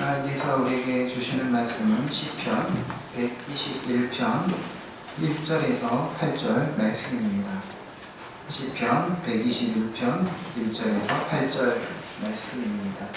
하나님께서 우리에게 주시는 말씀은 시편 121편 1절에서 8절 말씀입니다. 시편 121편 1절에서 8절 말씀입니다.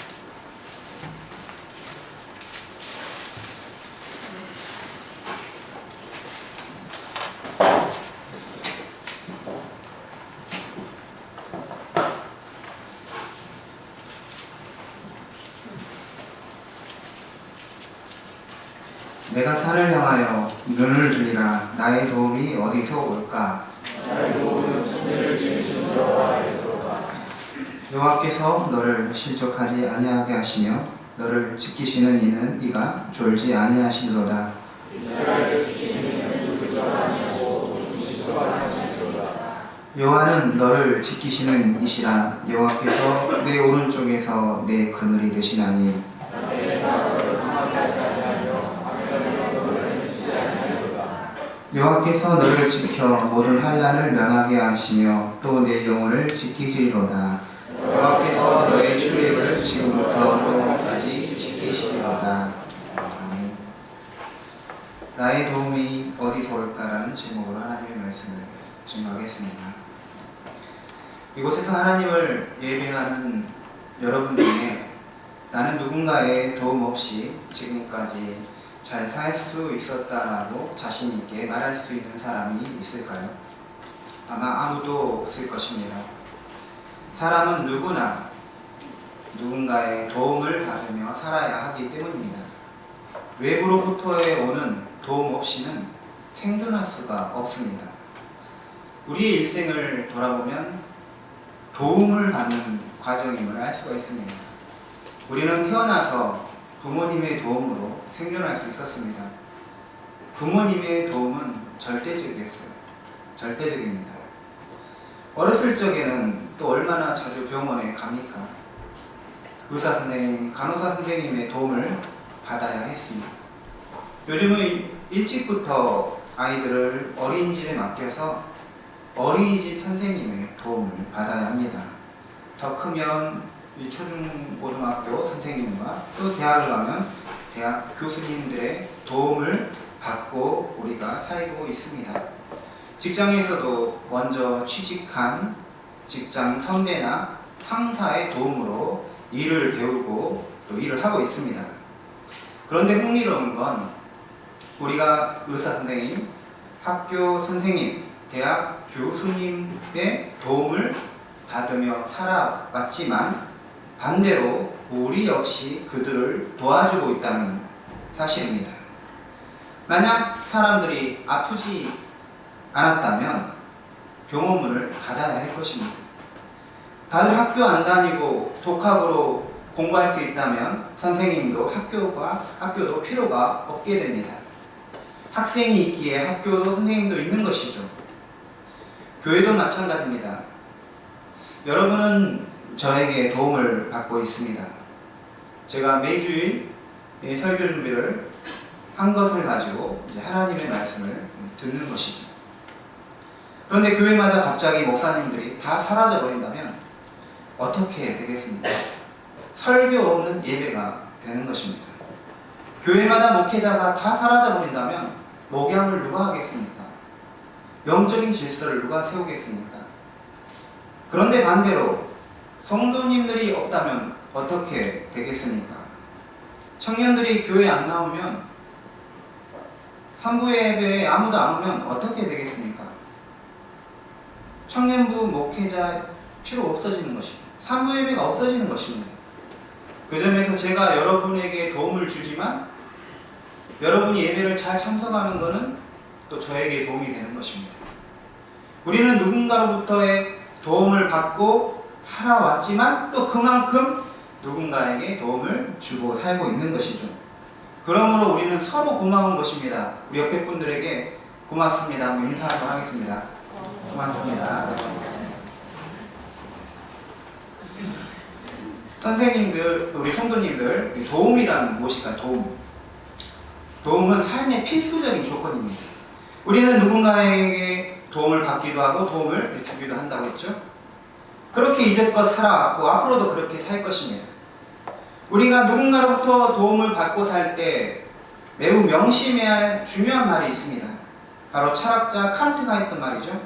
내가 산을 향하여 눈을 들리라. 나의 도움이 어디서 올까? 나의 도움은 천지를 지으신 여호와에서로다. 여호와께서 너를 실족하지 아니하게 하시며 너를 지키시는 이는 이가 졸지 아니하시리로다. 이스라엘을 지키시는 이는 졸지 아니하시고 죽으시지도 아니하시리로다. 여호와는 너를 지키시는 이시라. 여호와께서 내 오른쪽에서 내 그늘이 되시나니 여호와께서 너를 지켜 모든 환난을 면하게 하시며 또 내 영혼을 지키시리로다. 여호와께서 너의 출입을 지금부터 영원까지 지키시리로다. 아멘. 나의 도움이 어디서 올까라는 제목으로 하나님의 말씀을 증거하겠습니다. 이곳에서 하나님을 예배하는 여러분 중에 나는 누군가의 도움 없이 지금까지 잘 살 수 있었다라고 자신 있게 말할 수 있는 사람이 있을까요? 아마 아무도 없을 것입니다. 사람은 누구나 누군가의 도움을 받으며 살아야 하기 때문입니다. 외부로부터의 오는 도움 없이는 생존할 수가 없습니다. 우리의 일생을 돌아보면 도움을 받는 과정임을 알 수가 있습니다. 우리는 태어나서 부모님의 도움으로 생존할 수 있었습니다. 부모님의 도움은 절대적이었어요. 절대적입니다. 어렸을 적에는 또 얼마나 자주 병원에 갑니까? 의사 선생님, 간호사 선생님의 도움을 받아야 했습니다. 요즘은 일찍부터 아이들을 어린이집에 맡겨서 어린이집 선생님의 도움을 받아야 합니다. 더 크면 초중고등학교 선생님과 또 대학을 가면 대학 교수님들의 도움을 받고 우리가 살고 있습니다. 직장에서도 먼저 취직한 직장 선배나 상사의 도움으로 일을 배우고 또 일을 하고 있습니다. 그런데 흥미로운 건 우리가 의사 선생님, 학교 선생님, 대학 교수님의 도움을 받으며 살아왔지만 반대로 우리 역시 그들을 도와주고 있다는 사실입니다. 만약 사람들이 아프지 않았다면 병원문을 닫아야 할 것입니다. 다들 학교 안 다니고 독학으로 공부할 수 있다면 선생님도 학교도 필요가 없게 됩니다. 학생이 있기에 학교도 선생님도 있는 것이죠. 교회도 마찬가지입니다. 여러분은 저에게 도움을 받고 있습니다. 제가 매주일 설교 준비를 한 것을 가지고 이제 하나님의 말씀을 듣는 것이죠. 그런데 교회마다 갑자기 목사님들이 다 사라져 버린다면 어떻게 되겠습니까? 설교 없는 예배가 되는 것입니다. 교회마다 목회자가 다 사라져 버린다면 목양을 누가 하겠습니까? 영적인 질서를 누가 세우겠습니까? 그런데 반대로 성도님들이 없다면 어떻게 되겠습니까? 청년들이 교회 안 나오면 산부 예배에 아무도 안 오면 어떻게 되겠습니까? 청년부 목회자 필요 없어지는 것입니다. 산부 예배가 없어지는 것입니다. 그 점에서 제가 여러분에게 도움을 주지만 여러분이 예배를 잘 참석하는 것은 또 저에게 도움이 되는 것입니다. 우리는 누군가로부터의 도움을 받고 살아왔지만 또 그만큼 누군가에게 도움을 주고 살고 있는 것이죠. 그러므로 우리는 서로 고마운 것입니다. 우리 옆에 분들에게 고맙습니다. 한번 인사 한번 하겠습니다. 고맙습니다. 선생님들, 우리 성도님들, 도움이란 무엇일까? 도움은 삶의 필수적인 조건입니다. 우리는 누군가에게 도움을 받기도 하고 도움을 주기도 한다고 했죠. 그렇게 이제껏 살아왔고 앞으로도 그렇게 살 것입니다. 우리가 누군가로부터 도움을 받고 살 때 매우 명심해야 할 중요한 말이 있습니다. 바로 철학자 칸트가 했던 말이죠.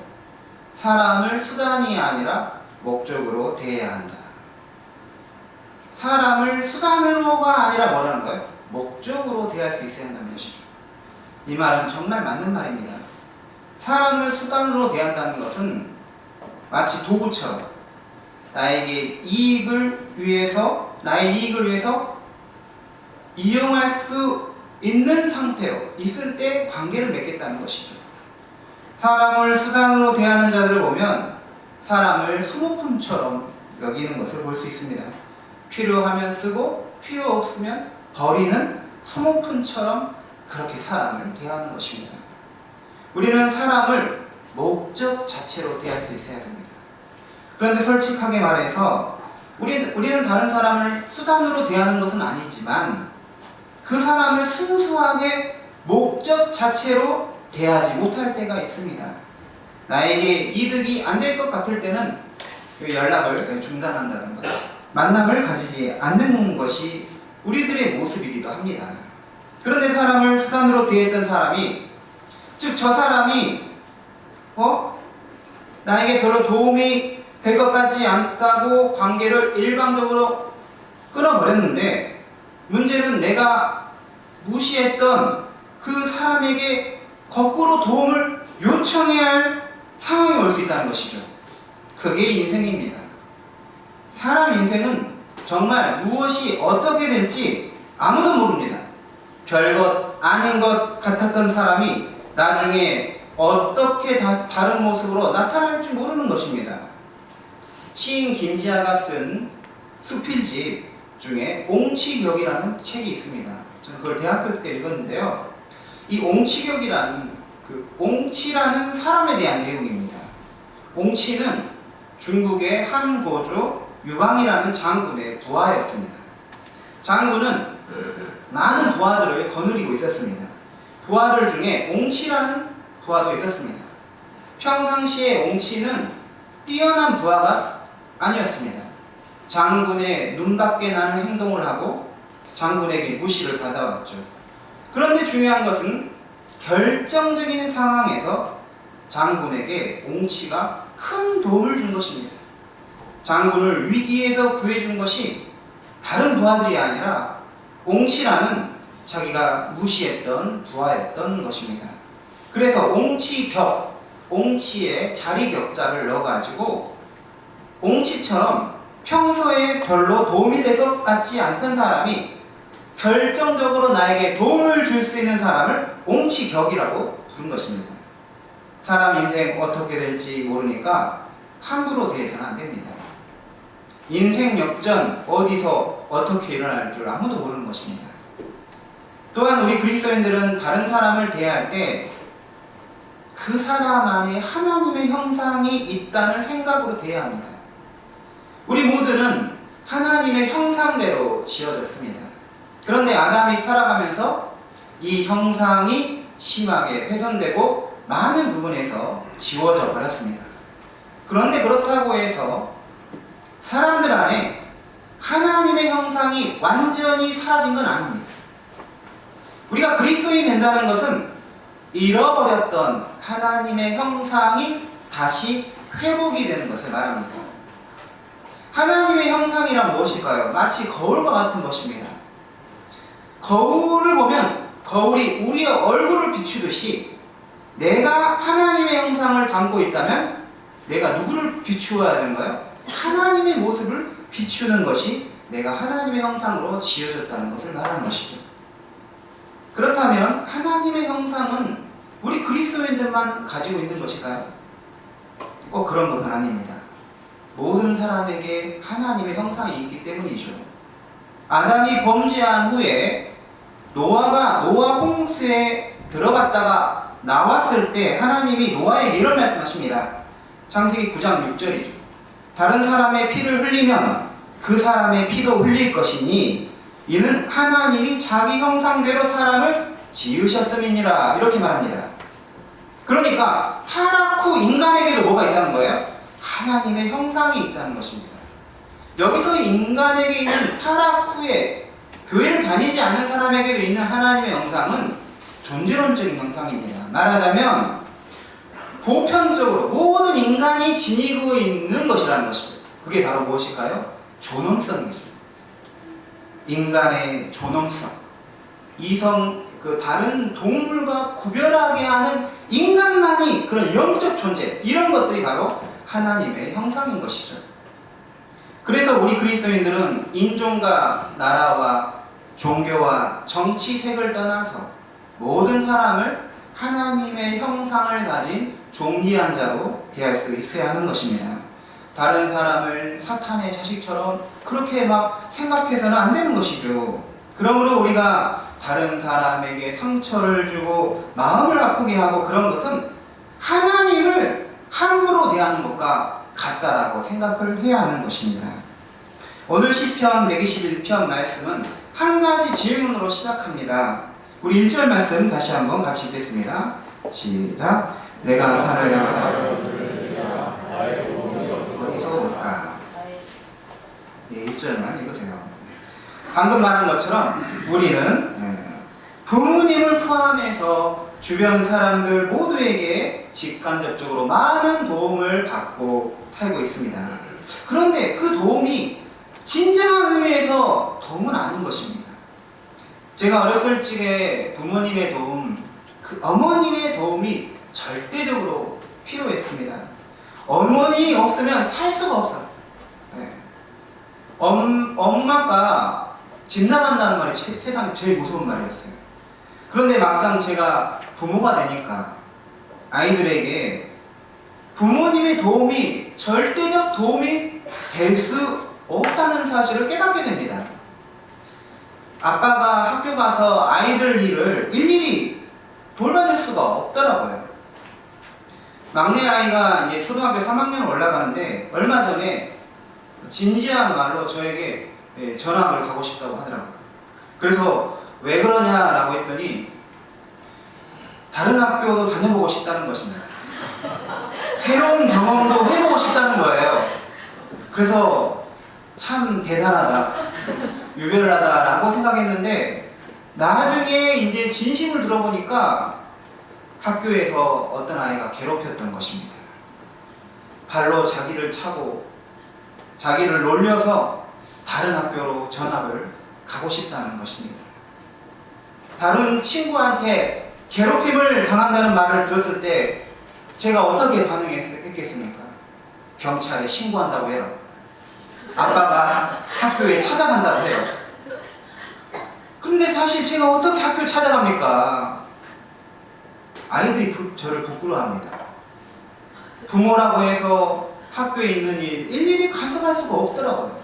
사람을 수단이 아니라 목적으로 대해야 한다. 사람을 수단으로가 아니라 뭐라는 거예요? 목적으로 대할 수 있어야 한다는 것이죠. 이 말은 정말 맞는 말입니다. 사람을 수단으로 대한다는 것은 마치 도구처럼 나의 이익을 위해서 이용할 수 있는 상태로 있을 때 관계를 맺겠다는 것이죠. 사람을 수단으로 대하는 자들을 보면 사람을 소모품처럼 여기는 것을 볼 수 있습니다. 필요하면 쓰고 필요 없으면 버리는 소모품처럼 그렇게 사람을 대하는 것입니다. 우리는 사람을 목적 자체로 대할 수 있어야 됩니다. 그런데 솔직하게 말해서 우리는 다른 사람을 수단으로 대하는 것은 아니지만 그 사람을 순수하게 목적 자체로 대하지 못할 때가 있습니다. 나에게 이득이 안 될 것 같을 때는 연락을 중단한다든가 만남을 가지지 않는 것이 우리들의 모습이기도 합니다. 그런데 사람을 수단으로 대했던 사람이, 즉 저 사람이 나에게 별로 도움이 될 것 같지 않다고 관계를 일방적으로 끊어버렸는데, 문제는 내가 무시했던 그 사람에게 거꾸로 도움을 요청해야 할 상황이 올 수 있다는 것이죠. 그게 인생입니다. 사람 인생은 정말 무엇이 어떻게 될지 아무도 모릅니다. 별것 아닌 것 같았던 사람이 나중에 어떻게 다른 모습으로 나타날지 모르는 것입니다. 시인 김지아가 쓴 수필집 중에 옹치격이라는 책이 있습니다. 저는 그걸 대학교 때 읽었는데요. 이 옹치격이라는 옹치라는 사람에 대한 내용입니다. 옹치는 중국의 한 고조 유방이라는 장군의 부하였습니다. 장군은 많은 부하들을 거느리고 있었습니다. 부하들 중에 옹치라는 부하도 있었습니다. 평상시에 옹치는 뛰어난 부하가 아니었습니다. 장군의 눈밖에 나는 행동을 하고 장군에게 무시를 받아왔죠. 그런데 중요한 것은 결정적인 상황에서 장군에게 옹치가 큰 도움을 준 것입니다. 장군을 위기에서 구해준 것이 다른 부하들이 아니라 옹치라는 자기가 무시했던 부하였던 것입니다. 그래서 옹치격, 옹치의 자리격자를 넣어가지고 옹치처럼 평소에 별로 도움이 될 것 같지 않던 사람이 결정적으로 나에게 도움을 줄 수 있는 사람을 옹치격이라고 부른 것입니다. 사람 인생 어떻게 될지 모르니까 함부로 대해서는 안 됩니다. 인생 역전 어디서 어떻게 일어날 줄 아무도 모르는 것입니다. 또한 우리 그리스도인들은 다른 사람을 대할 때 그 사람 안에 하나님의 형상이 있다는 생각으로 대해야 합니다. 우리 모두는 하나님의 형상대로 지어졌습니다. 그런데 아담이 타락하면서 이 형상이 심하게 훼손되고 많은 부분에서 지워져 버렸습니다. 그런데 그렇다고 해서 사람들 안에 하나님의 형상이 완전히 사라진 건 아닙니다. 우리가 그리스도인이 된다는 것은 잃어버렸던 하나님의 형상이 다시 회복이 되는 것을 말합니다. 하나님의 형상이란 무엇일까요? 마치 거울과 같은 것입니다. 거울을 보면 거울이 우리의 얼굴을 비추듯이 내가 하나님의 형상을 담고 있다면 내가 누구를 비추어야 되는가요? 하나님의 모습을 비추는 것이 내가 하나님의 형상으로 지어졌다는 것을 말하는 것이죠. 그렇다면 하나님의 형상은 우리 그리스도인들만 가지고 있는 것일까요? 꼭 그런 것은 아닙니다. 모든 사람에게 하나님의 형상이 있기 때문이죠. 아담이 범죄한 후에 노아가 노아 홍수에 들어갔다가 나왔을 때 하나님이 노아에게 이런 말씀하십니다. 창세기 9장 6절이죠. 다른 사람의 피를 흘리면 그 사람의 피도 흘릴 것이니 이는 하나님이 자기 형상대로 사람을 지으셨음이니라, 이렇게 말합니다. 그러니까 타락 후 인간에게도 뭐가 있다는 거예요? 하나님의 형상이 있다는 것입니다. 여기서 인간에게 있는 타락 후에 교회를 다니지 않는 사람에게도 있는 하나님의 형상은 존재론적인 형상입니다. 말하자면 보편적으로 모든 인간이 지니고 있는 것이라는 것입니다. 그게 바로 무엇일까요? 존엄성이죠. 인간의 존엄성. 다른 동물과 구별하게 하는 인간만이 그런 영적 존재, 이런 것들이 바로 하나님의 형상인 것이죠. 그래서 우리 그리스도인들은 인종과 나라와 종교와 정치색을 떠나서 모든 사람을 하나님의 형상을 가진 존귀한 자로 대할 수 있어야 하는 것입니다. 다른 사람을 사탄의 자식처럼 그렇게 막 생각해서는 안 되는 것이죠. 그러므로 우리가 다른 사람에게 상처를 주고 마음을 아프게 하고 그런 것은 하나님을 함부로 대하는 것과 같다라고 생각을 해야 하는 것입니다. 오늘 시편 121편 말씀은 한 가지 질문으로 시작합니다. 우리 1절 말씀 다시 한번 같이 읽겠습니다. 시작. 내가 산을 어디서 올까? 네, 1절만 읽으세요. 방금 말한 것처럼 우리는 부모님을 포함해서 주변 사람들 모두에게 직간접적으로 많은 도움을 받고 살고 있습니다. 그런데 그 도움이 진정한 의미에서 도움은 아닌 것입니다. 제가 어렸을 적에 부모님의 도움, 어머님의 도움이 절대적으로 필요했습니다. 어머니 없으면 살 수가 없어요. 엄마가 집 나간다는 말이 세상에 제일 무서운 말이었어요. 그런데 막상 제가 부모가 되니까 아이들에게 부모님의 도움이 절대적 도움이 될 수 없다는 사실을 깨닫게 됩니다. 아빠가 학교 가서 아이들 일을 일일이 돌봐줄 수가 없더라고요. 막내 아이가 이제 초등학교 3학년 올라가는데 얼마 전에 진지한 말로 저에게 전학을 가고 싶다고 하더라고요. 그래서 왜 그러냐라고 했더니 다른 학교도 다녀보고 싶다는 것입니다. 새로운 경험도 해보고 싶다는 거예요. 그래서 참 대단하다, 유별나다라고 생각했는데 나중에 이제 진심을 들어보니까 학교에서 어떤 아이가 괴롭혔던 것입니다. 발로 자기를 차고 자기를 놀려서 다른 학교로 전학을 가고 싶다는 것입니다. 다른 친구한테 괴롭힘을 당한다는 말을 들었을 때 제가 어떻게 반응했겠습니까? 경찰에 신고한다고 해요. 아빠가 학교에 찾아간다고 해요. 그런데 사실 제가 어떻게 학교에 찾아갑니까? 아이들이 저를 부끄러워합니다. 부모라고 해서 학교에 있는 일 일일이 간섭할 수가 없더라고요.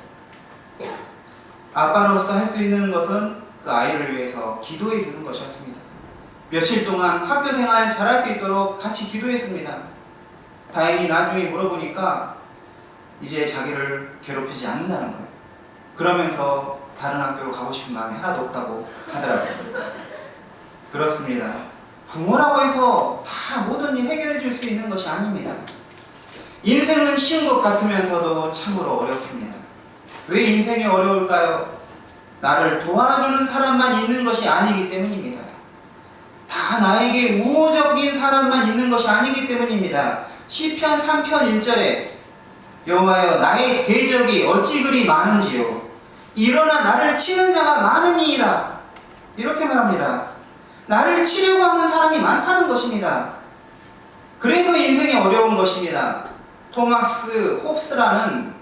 아빠로서 할 수 있는 것은 그 아이를 위해서 기도해 주는 것이었습니다. 며칠 동안 학교 생활 잘할 수 있도록 같이 기도했습니다. 다행히 나중에 물어보니까 이제 자기를 괴롭히지 않는다는 거예요. 그러면서 다른 학교로 가고 싶은 마음이 하나도 없다고 하더라고요. 그렇습니다. 부모라고 해서 다 모든 일 해결해 줄 수 있는 것이 아닙니다. 인생은 쉬운 것 같으면서도 참으로 어렵습니다. 왜 인생이 어려울까요? 나를 도와주는 사람만 있는 것이 아니기 때문입니다. 다 나에게 우호적인 사람만 있는 것이 아니기 때문입니다. 시편 3편 1절에 여호와여 나의 대적이 어찌 그리 많은지요 일어나 나를 치는 자가 많으니이다, 이렇게 말합니다. 나를 치려고 하는 사람이 많다는 것입니다. 그래서 인생이 어려운 것입니다. 토마스 홉스라는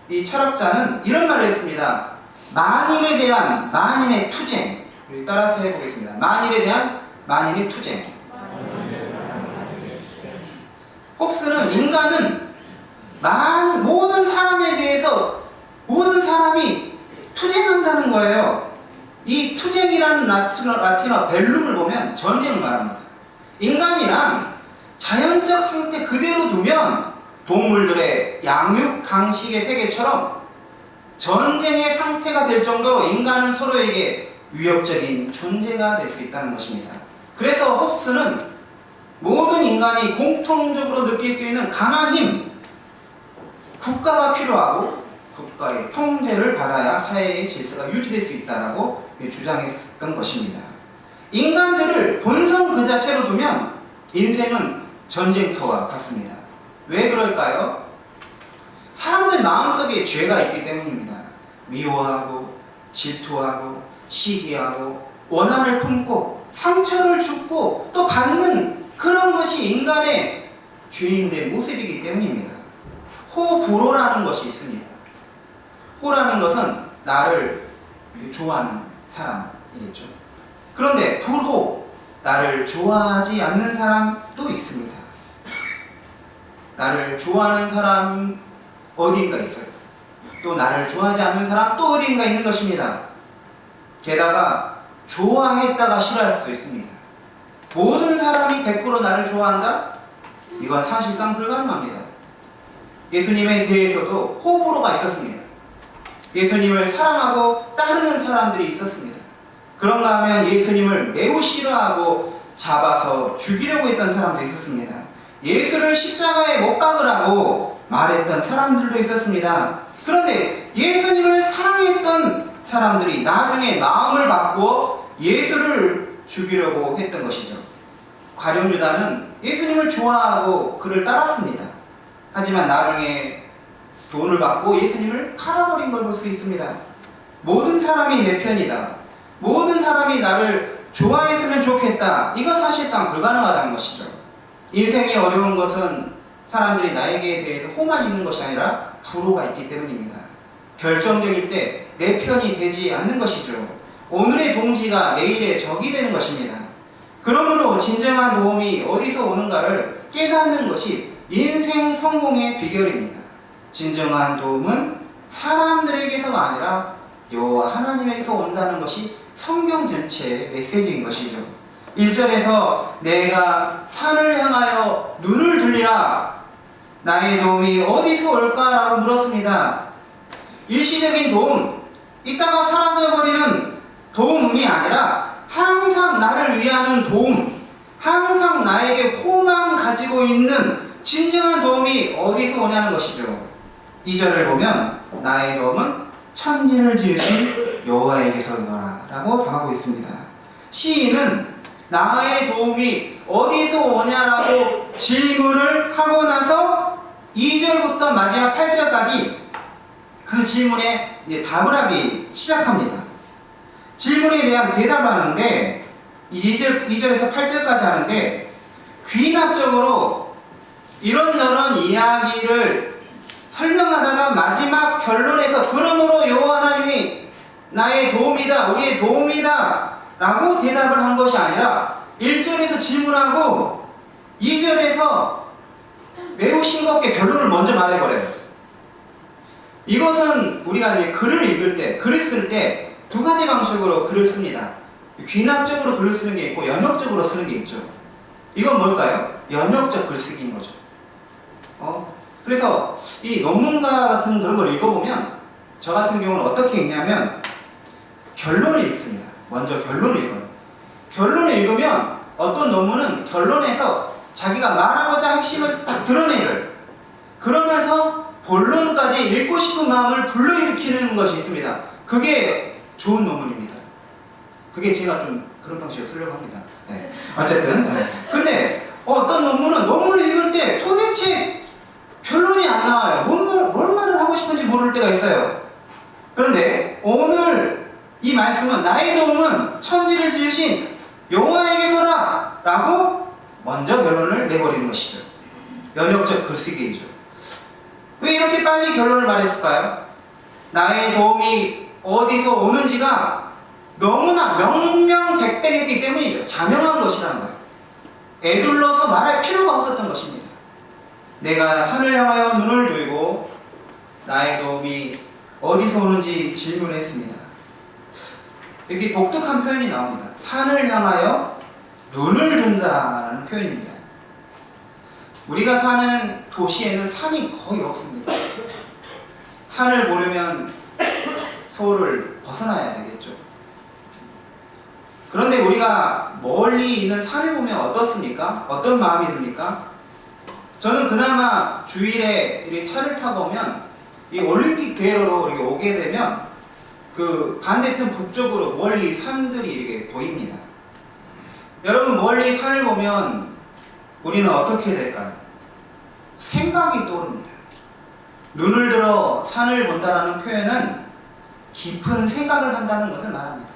이 철학자는 이런 말을 했습니다. 만인에 대한 만인의 투쟁. 우리 따라서 해보겠습니다. 만인에 대한 만인의 투쟁. 홉스는 인간은 모든 사람에 대해서 모든 사람이 투쟁한다는 거예요. 이 투쟁이라는 라틴어 벨룸을 보면 전쟁을 말합니다. 인간이란 자연적 상태 그대로 두면 동물들의 양육 강식의 세계처럼 전쟁의 상태가 될 정도로 인간은 서로에게 위협적인 존재가 될 수 있다는 것입니다. 그래서 홉스는 모든 인간이 공통적으로 느낄 수 있는 강한 힘, 국가가 필요하고 국가의 통제를 받아야 사회의 질서가 유지될 수 있다라고 주장했던 것입니다. 인간들을 본성 그 자체로 두면 인생은 전쟁터와 같습니다. 왜 그럴까요? 사람들 마음속에 죄가 있기 때문입니다. 미워하고 질투하고 시기하고 원한을 품고 상처를 주고 또 받는 그런 것이 인간의 죄인된 모습이기 때문입니다. 호불호라는 것이 있습니다. 호라는 것은 나를 좋아하는 사람이겠죠. 그런데 불호, 나를 좋아하지 않는 사람도 있습니다. 나를 좋아하는 사람 어디인가 있어요. 또 나를 좋아하지 않는 사람 또 어디인가 있는 것입니다. 게다가 좋아했다가 싫어할 수도 있습니다. 모든 사람이 100% 나를 좋아한다? 이건 사실상 불가능합니다. 예수님에 대해서도 호불호가 있었습니다. 예수님을 사랑하고 따르는 사람들이 있었습니다. 그런가 하면 예수님을 매우 싫어하고 잡아서 죽이려고 했던 사람도 있었습니다. 예수를 십자가에 못 박으라고 말했던 사람들도 있었습니다. 그런데 예수님을 사랑했던 사람들이 나중에 마음을 바꾸어 예수를 죽이려고 했던 것이죠. 가룟 유다는 예수님을 좋아하고 그를 따랐습니다. 하지만 나중에 돈을 받고 예수님을 팔아버린 걸 볼 수 있습니다. 모든 사람이 내 편이다. 모든 사람이 나를 좋아했으면 좋겠다. 이건 사실상 불가능하다는 것이죠. 인생이 어려운 것은 사람들이 나에게 대해서 호만 있는 것이 아니라 불호가 있기 때문입니다. 결정적일 때 내 편이 되지 않는 것이죠. 오늘의 동지가 내일의 적이 되는 것입니다. 그러므로 진정한 도움이 어디서 오는가를 깨닫는 것이 인생 성공의 비결입니다. 진정한 도움은 사람들에게서가 아니라 여호와 하나님에게서 온다는 것이 성경 전체의 메시지인 것이죠. 1절에서 내가 산을 향하여 눈을 들리라. 나의 도움이 어디서 올까라고 물었습니다. 일시적인 도움, 이따가 사라져버리는 도움이 아니라 항상 나를 위하는 도움, 항상 나에게 호망 가지고 있는 진정한 도움이 어디서 오냐는 것이죠. 2절을 보면 나의 도움은 천지를 지으신 여호와에게서더라 라고 담하고 있습니다. 시인은 나의 도움이 어디서 오냐라고 질문을 하고 나서 2절부터 마지막 8절까지 그 질문에 답을 하기 시작합니다. 질문에 대한 대답을 하는데 2절에서 8절까지 하는데 귀납적으로 이런저런 이야기를 설명하다가 마지막 결론에서 그러므로 여호와 하나님이 나의 도움이다, 우리의 도움이다 라고 대답을 한 것이 아니라 1절에서 질문하고 2절에서 매우 싱겁게 결론을 먼저 말해버려요. 이것은 우리가 이제 글을 읽을 때, 글을 쓸 때 두 가지 방식으로 글을 씁니다. 귀납적으로 글을 쓰는 게 있고 연역적으로 쓰는 게 있죠. 이건 뭘까요? 연역적 글쓰기인 거죠. 그래서 이 논문가 같은 그런 걸 읽어보면 저 같은 경우는 어떻게 읽냐면 결론을 읽습니다. 먼저 결론을 읽어요. 결론을 읽으면 어떤 논문은 결론에서 자기가 말하고자 핵심을 딱 드러내줘요. 그러면서 본론까지 읽고 싶은 마음을 불러일으키는 것이 있습니다. 그게 좋은 논문입니다. 그게 제가 좀 그런 방식으로 쓰려고 합니다. 네. 어쨌든. 네. 근데 어떤 논문은 논문을 읽을 때 도대체 결론이 안 나와요. 뭘 말을 하고 싶은지 모를 때가 있어요. 그런데 오늘 이 말씀은 나의 도움은 천지를 지으신 여호와에게서라 라고 먼저 결론을 내버리는 것이죠. 연역적 글쓰기이죠. 왜 이렇게 빨리 결론을 말했을까요? 나의 도움이 어디서 오는지가 너무나 명명백백했기 때문이죠. 자명한 것이라는 거예요. 애둘러서 말할 필요가 없었던 것입니다. 내가 산을 향하여 눈을 들고 나의 도움이 어디서 오는지 질문했습니다. 여기 독특한 표현이 나옵니다. 산을 향하여 눈을 든다는 표현입니다. 우리가 사는 도시에는 산이 거의 없습니다. 산을 보려면 서울을 벗어나야 되겠죠. 그런데 우리가 멀리 있는 산을 보면 어떻습니까? 어떤 마음이 듭니까? 저는 그나마 주일에 이렇게 차를 타고 오면 이 올림픽 대로로 이렇게 오게 되면 그 반대편 북쪽으로 멀리 산들이 이렇게 보입니다. 여러분, 멀리 산을 보면 우리는 어떻게 될까요? 생각이 떠오릅니다. 눈을 들어 산을 본다라는 표현은 깊은 생각을 한다는 것을 말합니다.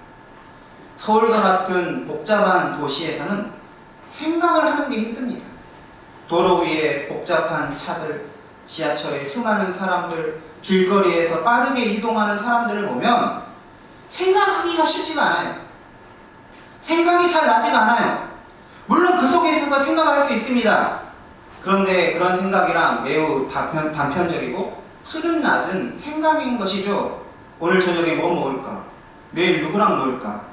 서울과 같은 복잡한 도시에서는 생각을 하는 게 힘듭니다. 도로 위에 복잡한 차들, 지하철에 수많은 사람들, 길거리에서 빠르게 이동하는 사람들을 보면 생각하기가 쉽지가 않아요. 생각이 잘 나지가 않아요. 물론 그 속에 있어서 생각을 할 수 있습니다. 그런데 그런 생각이랑 매우 단편적이고 수준 낮은 생각인 것이죠. 오늘 저녁에 뭐 먹을까? 내일 누구랑 놀까?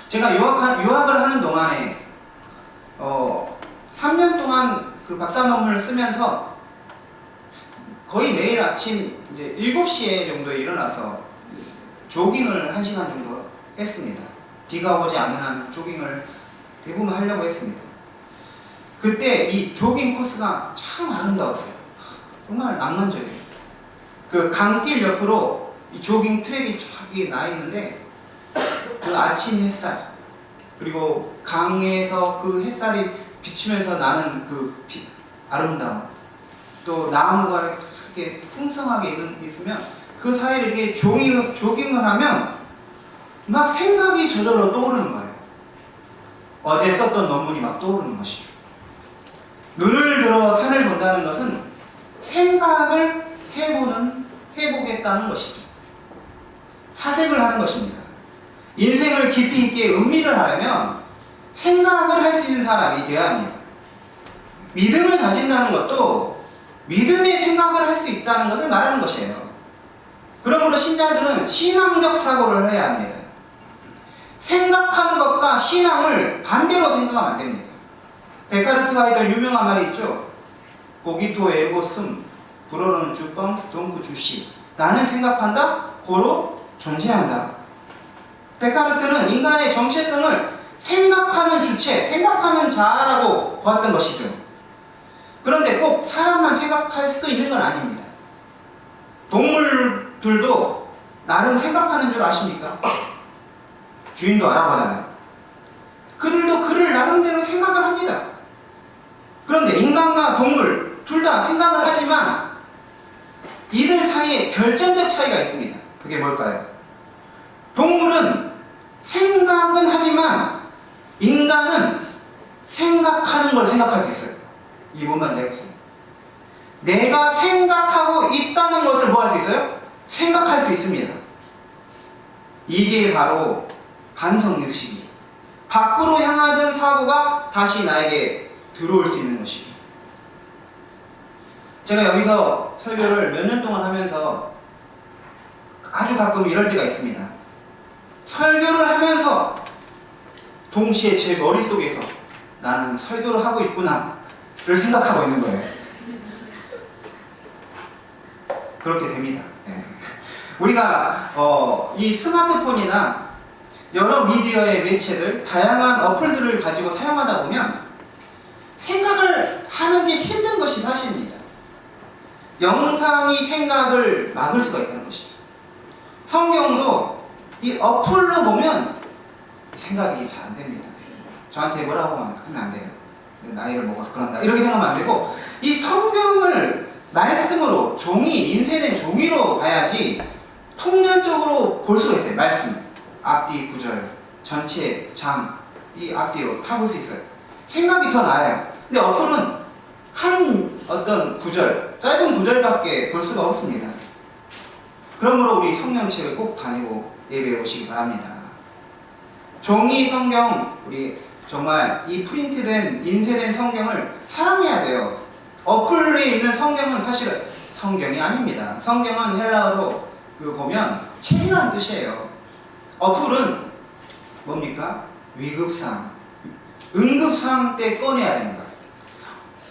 제가 유학을 하는 동안에 3년 동안 그 박사 논문을 쓰면서 거의 매일 아침 이제 7시에 정도에 일어나서 조깅을 1시간 정도 했습니다. 비가 오지 않는 한 조깅을 대부분 하려고 했습니다. 그때 이 조깅 코스가 참 아름다웠어요. 정말 낭만적이에요. 그 강길 옆으로 이 조깅 트랙이 쫙 나 있는데 그 아침 햇살, 그리고 강에서 그 햇살이 비치면서 나는 그 아름다움, 또 나무가 이렇게 풍성하게 있으면 그 사이를 이렇게 조깅을 하면 막 생각이 저절로 떠오르는 거예요. 어제 썼던 논문이 막 떠오르는 것이죠. 눈을 들어 산을 본다는 것은 생각을 해보겠다는 것이죠. 사색을 하는 것입니다. 인생을 깊이 있게 음미를 하려면 생각을 할 수 있는 사람이 되어야 합니다. 믿음을 가진다는 것도 믿음의 생각을 할 수 있다는 것을 말하는 것이에요. 그러므로 신자들은 신앙적 사고를 해야 합니다. 생각하는 것과 신앙을 반대로 생각하면 안 됩니다. 데카르트가 했던 유명한 말이 있죠. 고기토 에르고 숨, 불어는 주뻥 스동구 주시. 나는 생각한다, 고로 존재한다. 데카르트는 인간의 정체성을 생각하는 주체, 생각하는 자라고 보았던 것이죠. 그런데 꼭 사람만 생각할 수 있는 건 아닙니다. 동물들도 나름 생각하는 줄 아십니까? 주인도 알아보잖아요. 그들도 그를 나름대로 생각을 합니다. 그런데 인간과 동물 둘 다 생각을 하지만 이들 사이에 결정적 차이가 있습니다. 그게 뭘까요? 동물은 생각은 하지만 인간은 생각하는 걸 생각할 수 있어요. 이 뭔 말인지 알겠어요? 내가 생각하고 있다는 것을 뭐 할 수 있어요? 생각할 수 있습니다. 이게 바로 반성의식이죠. 밖으로 향하던 사고가 다시 나에게 들어올 수 있는 것이죠. 제가 여기서 설교를 몇 년 동안 하면서 아주 가끔 이럴 때가 있습니다. 설교를 하면서 동시에 제 머릿속에서 나는 설교를 하고 있구나 를 생각하고 있는 거예요. 그렇게 됩니다. 네. 우리가 이 스마트폰이나 여러 미디어의 매체들, 다양한 어플들을 가지고 사용하다 보면 생각을 하는 게 힘든 것이 사실입니다. 영상이 생각을 막을 수가 있다는 것이죠. 성경도 이 어플로 보면 생각이 잘 안 됩니다. 저한테 뭐라고 하면 안 돼요. 나이를 먹어서 그런다. 이렇게 생각하면 안 되고, 이 성경을 말씀으로, 인쇄된 종이로 봐야지 통전적으로 볼 수가 있어요. 말씀. 앞뒤 구절, 전체 장, 이 앞뒤로 다 볼 수 있어요. 생각이 더 나아요. 근데 어플은 한 어떤 구절, 짧은 구절밖에 볼 수가 없습니다. 그러므로 우리 성경책을 꼭 다니고 예배에 오시기 바랍니다. 종이 성경, 우리 정말 이 프린트된, 인쇄된 성경을 사랑해야 돼요. 어플에 있는 성경은 사실은 성경이 아닙니다. 성경은 헬라어로 보면 책이라는 뜻이에요. 어플은 뭡니까? 위급상, 응급상 때 꺼내야 됩니다.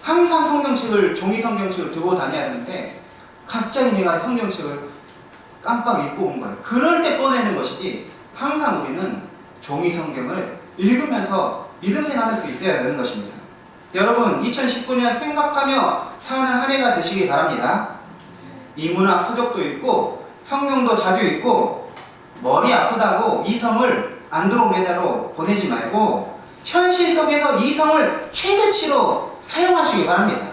항상 성경책을, 종이 성경책을 두고 다녀야 되는데 갑자기 내가 성경책을 깜빡 잊고 온 거예요. 그럴 때 꺼내는 것이지, 항상 우리는 종이 성경을 읽으면서 믿음 생활할 수 있어야 되는 것입니다. 여러분, 2019년 생각하며 사는 한 해가 되시기 바랍니다. 인문학 서적도 읽고 성경도 자주 읽고 머리 아프다고 이성을 안드로메다로 보내지 말고 현실 속에서 이성을 최대치로 사용하시기 바랍니다.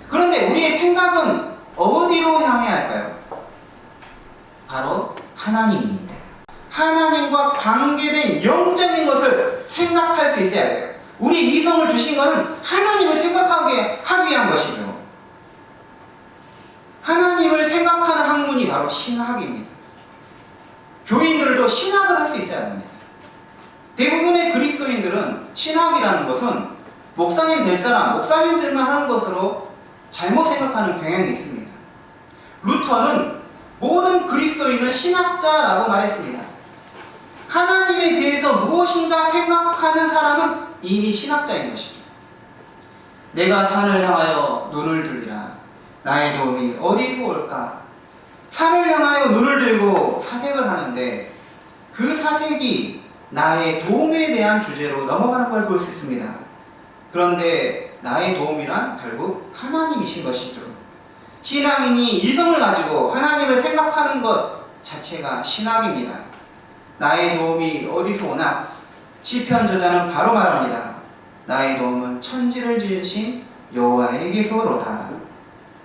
그런데 우리의 생각은 어디로 향해야 할까요? 바로 하나님입니다. 하나님과 관계된 영적인 것을 생각할 수 있어야 돼요. 우리 이성을 주신 것은 하나님을 생각하게 하기 위한 것이죠. 하나님을 생각하는 학문이 바로 신학입니다. 교인들도 신학을 할 수 있어야 합니다. 대부분의 그리스도인들은 신학이라는 것은 목사님 될 사람, 목사님들만 하는 것으로 잘못 생각하는 경향이 있습니다. 루터는 모든 그리스도인은 신학자라고 말했습니다. 하나님에 대해서 무엇인가 생각하는 사람은 이미 신학자인 것이죠. 내가 산을 향하여 눈을 들리라. 나의 도움이 어디서 올까? 산을 향하여 눈을 들고 사색을 하는데 그 사색이 나의 도움에 대한 주제로 넘어가는 걸 볼 수 있습니다. 그런데 나의 도움이란 결국 하나님이신 것이죠. 신앙인이 이성을 가지고 하나님을 생각하는 것 자체가 신학입니다. 나의 도움이 어디서 오나? 시편 저자는 바로 말합니다. 나의 도움은 천지를 지으신 여호와에게서 오로다.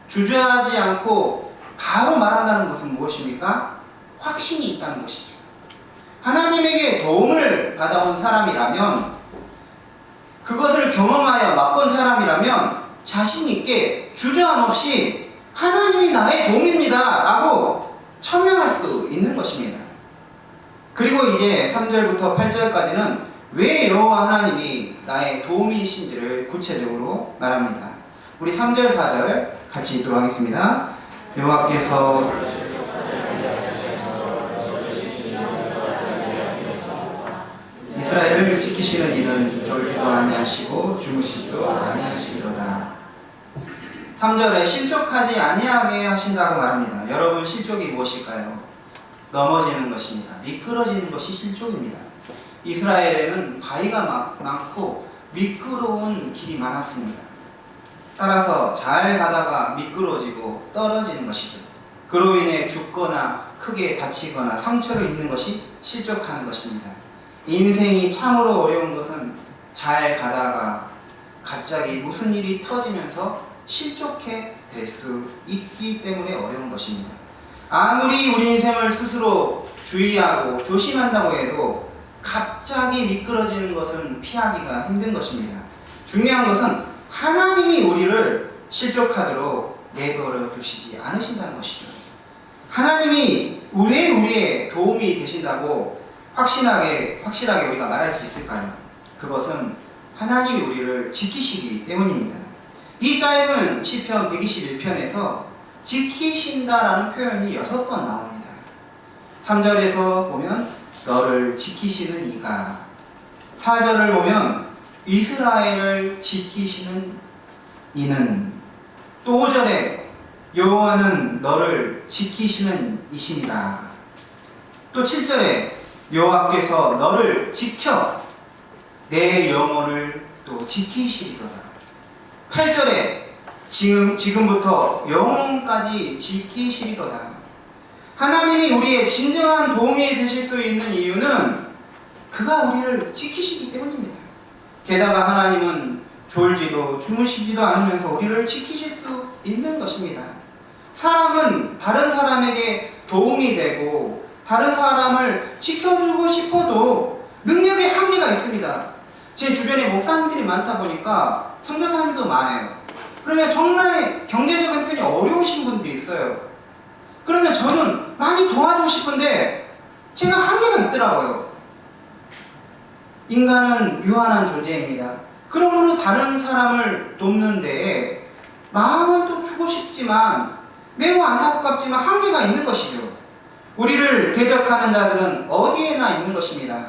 주저하지 않고 바로 말한다는 것은 무엇입니까? 확신이 있다는 것이죠. 하나님에게 도움을 받아온 사람이라면, 그것을 경험하여 맛본 사람이라면 자신 있게 주저함 없이 하나님이 나의 도움입니다 라고 천명할 수 있는 것입니다. 그리고 이제 3절부터 8절까지는 왜 여호와 하나님이 나의 도움이신지를 구체적으로 말합니다. 우리 3절 4절 같이 읽도록 하겠습니다. 여호와께서 이스라엘을 지키시는 이는 졸지도 아니하시고 주무시지도 아니하시리로다. 3절에 실족하지 아니하게 하신다고 말합니다. 여러분, 실족이 무엇일까요? 넘어지는 것입니다. 미끄러지는 것이 실족입니다. 이스라엘에는 바위가 많고 미끄러운 길이 많았습니다. 따라서 잘 가다가 미끄러지고 떨어지는 것이죠. 그로 인해 죽거나 크게 다치거나 상처를 입는 것이 실족하는 것입니다. 인생이 참으로 어려운 것은 잘 가다가 갑자기 무슨 일이 터지면서 실족해 될 수 있기 때문에 어려운 것입니다. 아무리 우리 인생을 스스로 주의하고 조심한다고 해도 갑자기 미끄러지는 것은 피하기가 힘든 것입니다. 중요한 것은 하나님이 우리를 실족하도록 내버려 두시지 않으신다는 것이죠. 하나님이 왜 우리의 도움이 되신다고 확실하게 우리가 말할 수 있을까요? 그것은 하나님이 우리를 지키시기 때문입니다. 이 짧은 시편 121편에서 지키신다라는 표현이 6번 나옵니다. 3절에서 보면 너를 지키시는 이가, 4절을 보면 이스라엘을 지키시는 이는, 또 5절에 여호와는 너를 지키시는 이시니라, 또 7절에 여호와께서 너를 지켜 내 영혼을 또 지키시리로다. 8절에 지금부터 영혼까지 지키시리로다. 하나님이 우리의 진정한 도움이 되실 수 있는 이유는 그가 우리를 지키시기 때문입니다. 게다가 하나님은 졸지도 주무시지도 않으면서 우리를 지키실 수 있는 것입니다. 사람은 다른 사람에게 도움이 되고 다른 사람을 지켜주고 싶어도 능력의 한계가 있습니다. 제 주변에 목사님들이 많다 보니까 선교사님도 많아요. 그러면 정말 경제적 형편이 어려우신 분들이 있어요. 그러면 저는 많이 도와주고 싶은데 제가 한계가 있더라고요. 인간은 유한한 존재입니다. 그러므로 다른 사람을 돕는 데에 마음을 또 주고 싶지만 매우 안타깝지만 한계가 있는 것이죠. 우리를 대적하는 자들은 어디에나 있는 것입니다.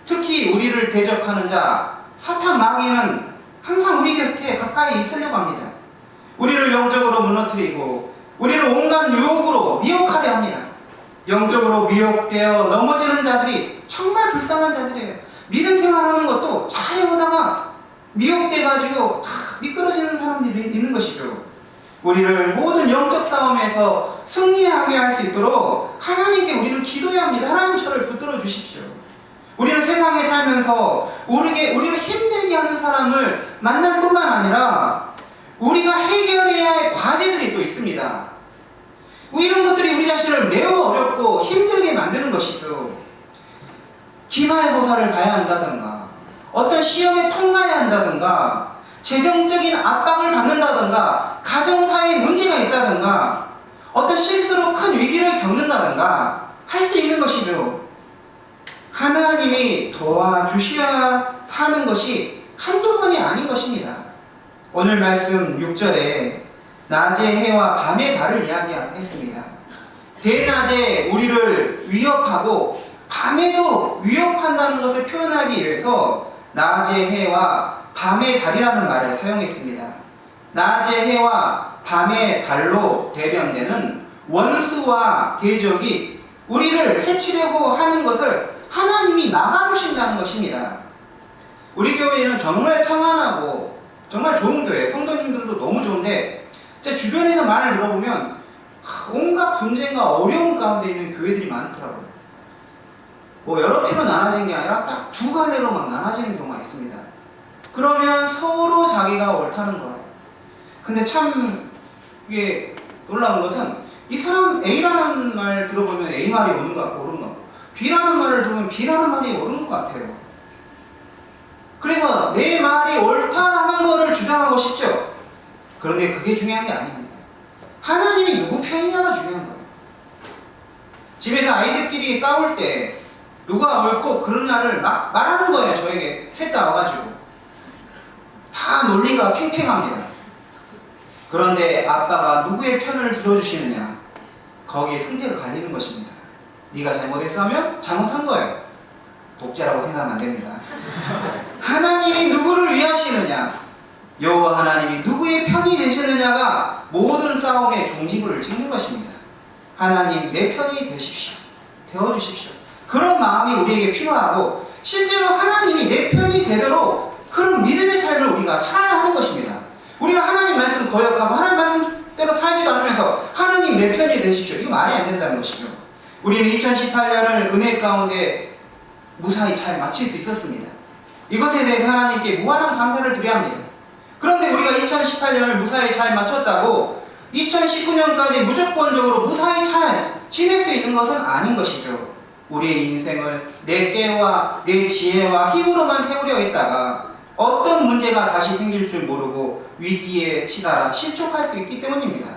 특히 우리를 대적하는 자, 사탄 마귀는 항상 우리 곁에 가까이 있으려고 합니다. 우리를 영적으로 무너뜨리고 우리를 온갖 유혹으로 미혹하려 합니다. 영적으로 미혹되어 넘어지는 자들이 정말 불쌍한 자들이에요. 믿음 생활하는 것도 잘해오다가 미혹돼가지고 다 미끄러지는 사람들이 있는 것이죠. 우리를 모든 영적 싸움에서 승리하게 할 수 있도록 하나님께 우리는 기도해야 합니다. 하나님 저를 붙들어 주십시오. 우리는 세상에 살면서 우리를 힘들게 하는 사람을 만날 뿐만 아니라 우리가 해결해야 할 과제들이 또 있습니다. 이런 것들이 우리 자신을 매우 어렵고 힘들게 만드는 것이죠. 기말고사를 봐야 한다든가, 어떤 시험에 통과해야 한다든가, 재정적인 압박을 받는다든가, 가정사에 문제가 있다든가, 어떤 실수로 큰 위기를 겪는다든가 할 수 있는 것이죠. 하나님이 도와주셔야 사는 것이 한두 번이 아닌 것입니다. 오늘 말씀 6절에 낮의 해와 밤의 달을 이야기했습니다. 대낮에 우리를 위협하고 밤에도 위협한다는 것을 표현하기 위해서 낮의 해와 밤의 달이라는 말을 사용했습니다. 낮의 해와 밤의 달로 대변되는 원수와 대적이 우리를 해치려고 하는 것을 하나님이 막아주신다는 것입니다. 우리 교회는 정말 평안하고 정말 좋은 교회, 성도님들도 너무 좋은데 제 주변에서 말을 들어보면 온갖 분쟁과 어려움 가운데 있는 교회들이 많더라고요. 여러 개로 나눠진 게 아니라 딱 두 갈래로 막 나눠지는 경우가 있습니다. 그러면 서로 자기가 옳다는 거예요. 근데 참 이게 놀라운 것은 이 사람 A라는 말 들어보면 A 말이 옳은 것 같고 B라는 말을 들으면 B라는 말이 옳은 것 같아요. 그래서 내 말이 옳다는 거를 주장하고 싶죠. 그런데 그게 중요한 게 아닙니다. 하나님이 누구 편이냐가 중요한 거예요. 집에서 아이들끼리 싸울 때 누가 옳고 그러냐를 막 말하는 거예요. 저에게 셋 다 와가지고 다 논리가 팽팽합니다. 그런데 아빠가 누구의 편을 들어주시느냐, 거기에 승패가 갈리는 것입니다. 네가 잘못했어 하면 잘못한 거예요. 독재라고 생각하면 안 됩니다. 하나님이 누구를 위하시느냐, 여호와 하나님이 누구의 편이 되시느냐가 모든 싸움의 종지부를 찍는 것입니다. 하나님 내 편이 되십시오. 되어주십시오. 그런 마음이 우리에게 필요하고 실제로 하나님이 내 편이 되도록 그런 믿음의 삶을 우리가 살아야 하는 것입니다. 우리가 하나님 말씀 거역하고 하나님 말씀대로 살지도 않으면서 하나님 내 편이 되십시오. 이거 말이 안 된다는 것이죠. 우리는 2018년을 은혜 가운데 무사히 잘 마칠 수 있었습니다. 이것에 대해서 하나님께 무한한 감사를 드려야 합니다. 그런데 우리가 2018년을 무사히 잘 마쳤다고 2019년까지 무조건적으로 무사히 잘 지낼 수 있는 것은 아닌 것이죠. 우리의 인생을 내 깨와 내 지혜와 힘으로만 세우려 했다가 어떤 문제가 다시 생길 줄 모르고 위기에 치달아 실족할 수 있기 때문입니다.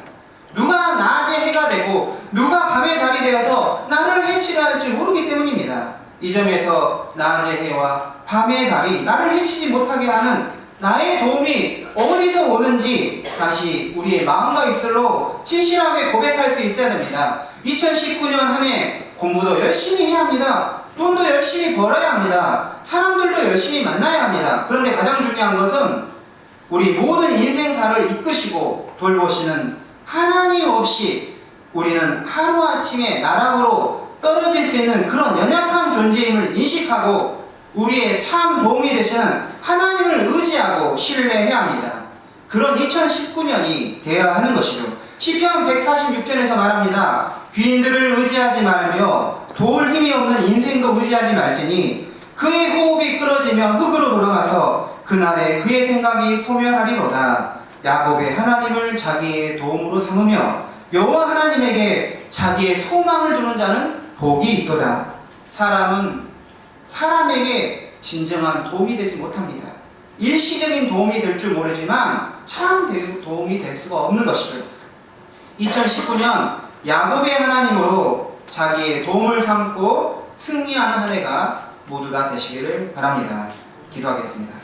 누가 낮의 해가 되고 누가 밤의 달이 되어서 나를 해치려 할지 모르기 때문입니다. 이 점에서 낮의 해와 밤의 달이 나를 해치지 못하게 하는 나의 도움이 어디서 오는지 다시 우리의 마음과 입술로 진실하게 고백할 수 있어야 됩니다. 2019년 한 해 공부도 열심히 해야 합니다. 돈도 열심히 벌어야 합니다. 사람들도 열심히 만나야 합니다. 그런데 가장 중요한 것은 우리 모든 인생사를 이끄시고 돌보시는 하나님 없이 우리는 하루아침에 나락으로 떨어질 수 있는 그런 연약한 존재임을 인식하고 우리의 참 도움이 되시는 하나님을 의지하고 신뢰해야 합니다. 그런 2019년이 되어야 하는 것이죠. 시편 146편에서 말합니다. 귀인들을 의지하지 말며 도울 힘이 없는 인생도 의지하지 말지니 그의 호흡이 끊어지면 흙으로 돌아가서 그날에 그의 생각이 소멸하리로다. 야곱의 하나님을 자기의 도움으로 삼으며 여호와 하나님에게 자기의 소망을 두는 자는 복이 있도다. 사람은 사람에게 진정한 도움이 되지 못합니다. 일시적인 도움이 될 줄 모르지만 참 도움이 될 수가 없는 것이죠. 2019년 야곱의 하나님으로 자기의 도움을 삼고 승리하는 한 해가 모두가 되시기를 바랍니다. 기도하겠습니다.